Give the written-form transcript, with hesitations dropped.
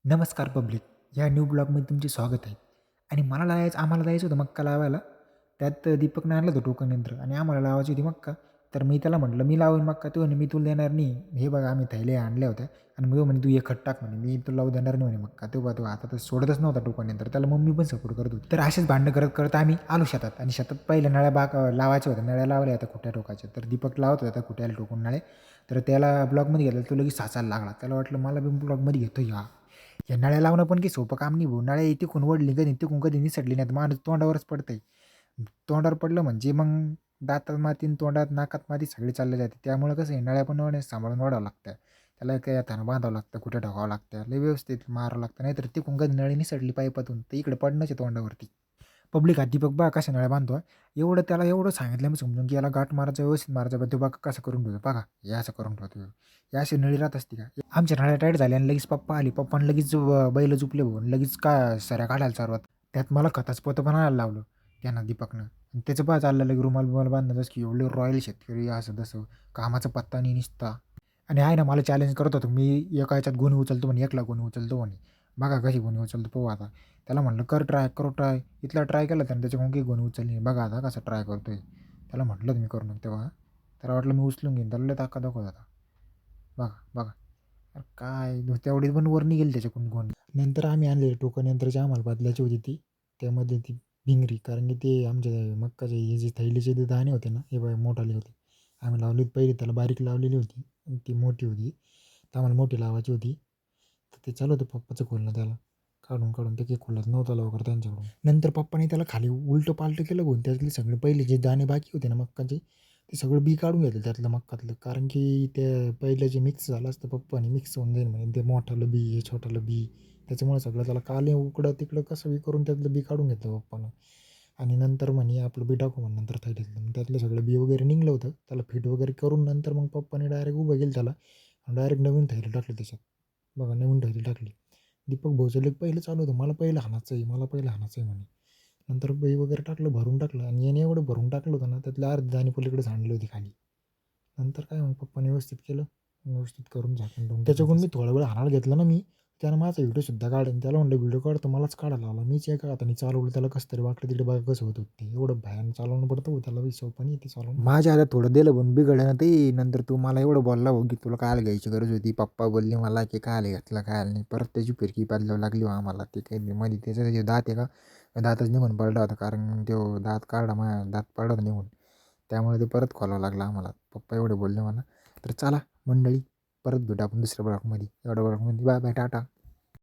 नमस्कार पब्लिक. या न्यू ब्लॉगमध्ये तुमचे स्वागत आहे. आणि आम्हाला जायचं होतं मक्का लावायला. त्यात दीपकनं आणलं होतं टोकन यंत्र आणि आम्हाला लावायची होती मक्का. तर मी त्याला म्हटलं, "मी लावेन मक्का." तो म्हणे, "मी तुला देणार नाही. हे बघा आम्ही थैल्या आणल्या होत्या." आणि मी म्हणे, "तू एक खत टाक." म्हणे, "मी तुला लावू देणार नाही." म्हणे मक्का. तो आता तर सोडतच नव्हता टोकन यंत्र. त्याला मम्मी पण सपोर्ट करत होती. तर असेच भांडणं करत करत आम्ही आलो शेतात आणि शेतात पहिल्या नळ्या लावायच्या होत्या. नळ्या लावल्या आता कुठ्या टोकाच्या. तर दीपक लावत होता कुठ्याला टोकून नळे. तर त्याला ब्लॉगमध्ये घेतलं. तो लगेच साचायला लागला. त्याला वाटलं मला बी ब्लॉगमध्ये घेतो हा. या नळ्या लावणं पण काही सोपं काम नाही भाऊ. नळ्या इथून वढली कधी तिकडून कधी निसटली नाही तर माणूस तोंडावरच पडतंय. तोंडावर पडलं म्हणजे मग दातात माती आणि तोंडात नाकात माती सगळी चालली जाते. त्यामुळं कसं आहे नळ्या पण सांभाळून ओढावं लागतं. त्याला काही हातानं बांधावं लागतं, कुठे ठेवावं लागतं, लय व्यवस्थित मारावं लागतं. नाहीतर तिकडून कधी नळी निसटली पाईपातून तर इकडे पडणंच आहे तोंडावरती. पब्लिक हात दीपक बघा कशा नळ्या बांधतो. त्याला एवढं सांगितलं मी समजून की याला गाठ मारायचं व्यवस्थित मारायचं. पण तो बघा कसं करून ठेवतो बघा. हे असं करून ठेवतो. हे अशी नळी राहत असते का? आमच्या नळ्या टाईट झाल्या आणि लगेच पप्पा आले. पप्पाने लगेच बैल झुपले भाऊ. लगेच सऱ्या काढायला चालवत. त्यात मला खताचं पोतं पण आणायला लावलं त्यानं दीपकनं. आणि त्याचं पहा चाललं लगे रुमाल बांधणं जसं की एवढे रॉयल शेतकरी असं तसं कामाचा पत्ता नाही निसता. आणि आहे ना मला चॅलेंज करत होतो. मी एका ह्याच्यात गोणी उचलतो म्हणे, 1 लाख गोणी उचलतो म्हणे. बघा कशी गोणी उचलतो पाहू आता. त्याला म्हटलं कर ट्राय, करू ट्राय. इथला ट्राय केला त्यानं त्याच्याकडून काही गोणी उचलली नाही. बघा आता कसं ट्राय करतोय. त्याला म्हटलं मी करू नको तेव्हा. त्याला वाटलं मी उचलून घेईन. त्याला लय ताकद दाखवत होता. बघा, बघा. अरे काय तेवढी पण वर निघेल त्याच्याकडून गोणी. नंतर आम्ही आणलेली टोकन यंत्राची आम्हाला बदलायची होती ती. त्यामध्ये ती भिंगरी कारण की ते आमच्या मक्काचे हे जे थैलीचे ते दाणे होते ना, हे बघा मोठाले होते. आम्ही लावली पहिली त्याला बारीक लावलेली होती आणि ती मोठी होती. तर आम्हाला मोठी लावायची होती. तर ते चालू होतं पप्पाचं खोलणं त्याला. काढून ते काही खोलत नव्हतं लवकर त्यांच्याकडून. नंतर पप्पाने त्याला खाली उलटं-पालटं केलं भाऊ. त्यातले सगळे पहिले जे दाणे बाकी होते ना मक्काचे, ते सगळं बी काढून घेतलं त्यातलं मक्कातलं. कारण की ते पहिलं जे मिक्स झालं असतं पप्पाने मिक्स होऊन जाईल म्हणे. ते मोठालं बी, हे छोटालं बी. त्याच्यामुळे सगळं त्याला काले इकडं-तिकडं कसं बी करून त्यातलं बी काढून घेतलं पप्पानं. आणि नंतर म्हणे आपलं बी टाकू म्हणे नंतर थैलीतलं. मग त्यातलं सगळं बी वगैरे निघलं होतं. त्याला फिट वगैरे करून नंतर मग पप्पाने डायरेक्ट उभं केलं त्याला. डायरेक्ट नवीन थैली टाकली त्याच्यात. बघा नवीन थैली टाकली. दीपक भाऊचं लेक पहिलं चालू होतं. मला पहिलं हाणायचं आहे, मला पहिलं हाणायचं आहे म्हणे. नंतर बी वगैरे टाकलं, भरून टाकलं आणि याने एवढं भरून टाकलं होतं ना, त्यातले अर्धी दाणे पलीकडे सांडली होती खाली. नंतर काय मग पप्पाने व्यवस्थित केलं. व्यवस्थित करून झाकून ठेवून त्याच्याकडून मी थोडा वेळ हाणायला घेतला ना मी, त्यानं माझा व्हिडिओसुद्धा काढला आणि त्याला म्हटलं व्हिडिओ काढ तर मलाच काढायला लावला. मीच एका हाताने चालवलं त्याला कसं तरी वाकडं तिकडे बघा कसं होत होतं ते. एवढं भयान चालवणं पडतं हो त्याला सोपं नाही ते चालवणं. माझ्या हातात थोडं दिलं पण बिघडलं ना ते. नंतर तू मला एवढं बोलला भाऊ की तुला कायला घ्यायची गरज होती. पप्पा बोलले मला की कायला घेतला कायला नाही. परत त्याची फिरकी बदलावी लागली हो आम्हाला. ते काही मध्ये त्याचं जे दात आहे का, दातच निघून पडला होता. कारण तो दात काढला माझा दात पडला होता निघून. त्यामुळे ते परत खोलावं लागलं आम्हाला. पप्पा एवढे बोलले मला. तर चला मंडळी परत भेटू आपण दुसऱ्या ब्लॉगमध्ये. एवढ्या ब्लॉगमध्ये बाय बाय टाटा.